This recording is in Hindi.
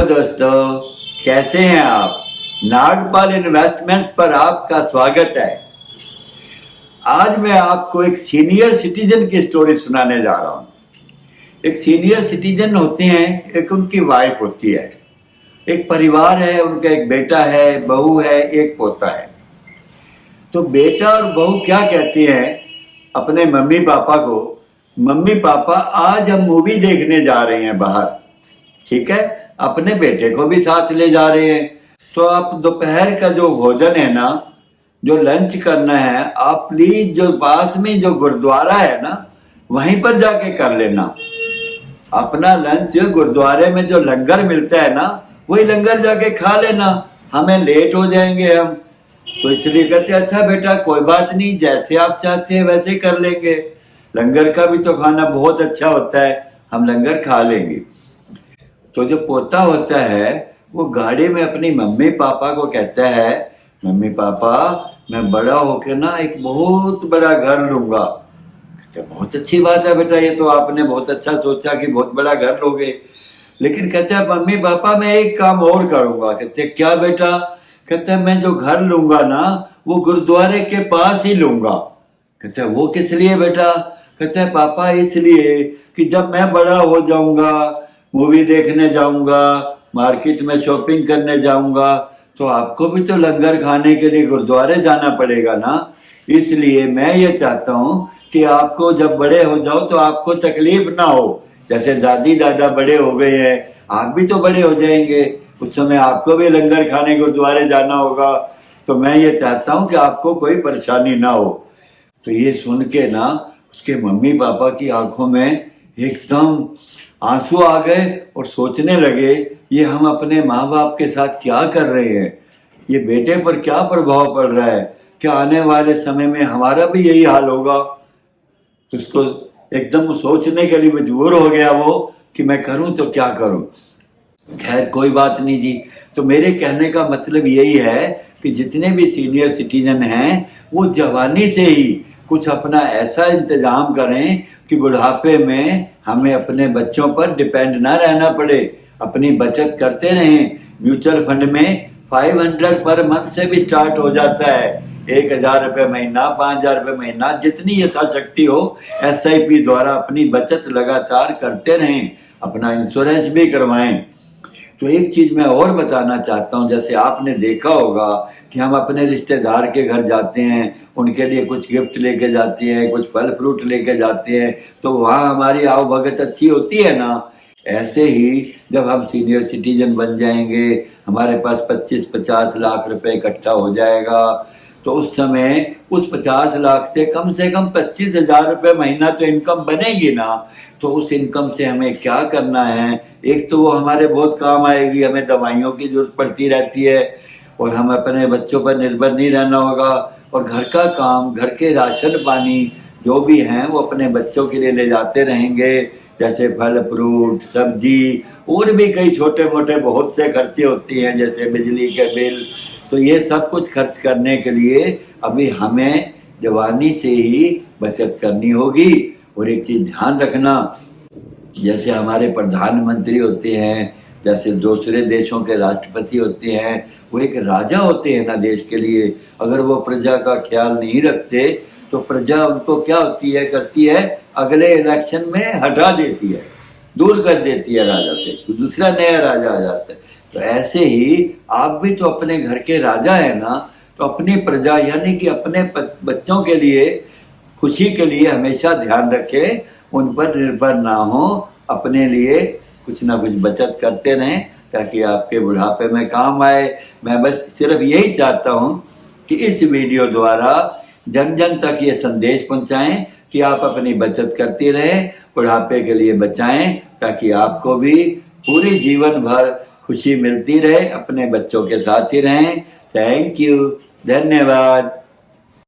दोस्तों, कैसे हैं आप। नागपाल इन्वेस्टमेंट्स पर आपका स्वागत है। आज मैं आपको एक सीनियर सिटीजन की स्टोरी सुनाने जा रहा हूँ। एक सीनियर सिटीजन होते हैं, एक उनकी वाइफ होती है, एक परिवार है, उनका एक बेटा है, बहू है, एक पोता है। तो बेटा और बहू क्या कहते हैं अपने मम्मी पापा को, मम्मी पापा आज हम मूवी देखने जा रहे हैं बाहर, ठीक है। अपने बेटे को भी साथ ले जा रहे हैं। तो आप दोपहर का जो भोजन है ना, जो लंच करना है, आप प्लीज जो पास में जो गुरुद्वारा है ना, वहीं पर जाके कर लेना। अपना लंच गुरुद्वारे में जो लंगर मिलता है ना, वही लंगर जाके खा लेना, हमें लेट हो जाएंगे हम। तो इसलिए कहते अच्छा बेटा कोई बात नहीं, जैसे आप चाहते हैं वैसे कर लेंगे। लंगर का भी तो खाना बहुत अच्छा होता है, हम लंगर खा लेंगे। तो जो पोता होता है वो गाड़ी में अपनी मम्मी पापा को कहता है, मम्मी पापा मैं बड़ा होकर ना एक बहुत बड़ा घर लूंगा। कहते बहुत अच्छी बात है बेटा, ये तो आपने बहुत अच्छा सोचा कि बहुत बड़ा घर लोगे। लेकिन कहते हैं मम्मी पापा मैं एक काम और करूंगा। कहते क्या बेटा। कहते हैं मैं जो घर लूंगा ना वो गुरुद्वारे के पास ही लूंगा। कहते हैं वो किस लिए बेटा। कहते हैं पापा इसलिए कि जब मैं बड़ा हो जाऊंगा, मूवी देखने जाऊंगा, मार्केट में शॉपिंग करने जाऊंगा, तो आपको भी तो लंगर खाने के लिए गुरुद्वारे जाना पड़ेगा ना। इसलिए मैं ये चाहता हूँ कि आपको जब बड़े हो जाओ तो आपको तकलीफ ना हो। जैसे दादी दादा बड़े हो गए हैं, आप भी तो बड़े हो जाएंगे, उस समय आपको भी लंगर खाने गुरुद्वारे जाना होगा। तो मैं ये चाहता हूँ कि आपको कोई परेशानी ना हो। तो ये सुन के ना उसके मम्मी पापा की आंखों में एकदम आंसू आ गए और सोचने लगे ये हम अपने माँ बाप के साथ क्या कर रहे हैं, ये बेटे पर क्या प्रभाव पड़ रहा है, क्या आने वाले समय में हमारा भी यही हाल होगा। तो उसको एकदम सोचने के लिए मजबूर हो गया वो कि मैं करूं तो क्या करूं। खैर कोई बात नहीं जी। तो मेरे कहने का मतलब यही है कि जितने भी सीनियर सिटीजन हैं वो जवानी से ही कुछ अपना ऐसा इंतजाम करें कि बुढ़ापे में हमें अपने बच्चों पर डिपेंड ना रहना पड़े। अपनी बचत करते रहें। म्यूचुअल फंड में 500 पर मंथ से भी स्टार्ट हो जाता है। 1000 रुपये महीना, 5000 रुपये महीना, जितनी यथाशक्ति हो SIP द्वारा अपनी बचत लगातार करते रहें। अपना इंश्योरेंस भी करवाएं। तो एक चीज मैं और बताना चाहता हूँ, जैसे आपने देखा होगा कि हम अपने रिश्तेदार के घर जाते हैं, उनके लिए कुछ गिफ्ट लेके जाते हैं, कुछ फल फ्रूट लेके जाते हैं, तो वहाँ हमारी आवभगत अच्छी होती है ना। ऐसे ही जब हम सीनियर सिटीजन बन जाएंगे, हमारे पास 25-50 लाख रुपए इकट्ठा हो जाएगा, तो उस समय उस 50 लाख से कम 25,000 रुपये महीना तो इनकम बनेगी ना। तो उस इनकम से हमें क्या करना है, एक तो वो हमारे बहुत काम आएगी, हमें दवाइयों की जरूरत पड़ती रहती है और हम अपने बच्चों पर निर्भर नहीं रहना होगा। और घर का काम, घर के राशन पानी जो भी हैं वो अपने बच्चों के लिए ले जाते रहेंगे, जैसे फल फ्रूट सब्जी, और भी कई छोटे मोटे बहुत से खर्चे होती हैं, जैसे बिजली के बिल। तो ये सब कुछ खर्च करने के लिए अभी हमें जवानी से ही बचत करनी होगी। और एक चीज ध्यान रखना, जैसे हमारे प्रधानमंत्री होते हैं, जैसे दूसरे देशों के राष्ट्रपति होते हैं, वो एक राजा होते हैं ना देश के लिए। अगर वो प्रजा का ख्याल नहीं रखते तो प्रजा उनको क्या होती है, करती है, अगले इलेक्शन में हटा देती है, दूर कर देती है राजा से, तो दूसरा नया राजा आ जाता है। तो ऐसे ही आप भी तो अपने घर के राजा है ना, तो अपनी प्रजा यानी कि अपने बच्चों के लिए, खुशी के लिए हमेशा ध्यान रखें, उन पर निर्भर ना हो, अपने लिए कुछ ना कुछ बचत करते रहें ताकि आपके बुढ़ापे में काम आए। मैं बस सिर्फ यही चाहता हूँ कि इस वीडियो द्वारा जन जन तक ये संदेश पहुँचाएं कि आप अपनी बचत करते रहें, बुढ़ापे के लिए बचाएं, ताकि आपको भी पूरे जीवन भर खुशी मिलती रहे, अपने बच्चों के साथ ही रहें। थैंक यू, धन्यवाद।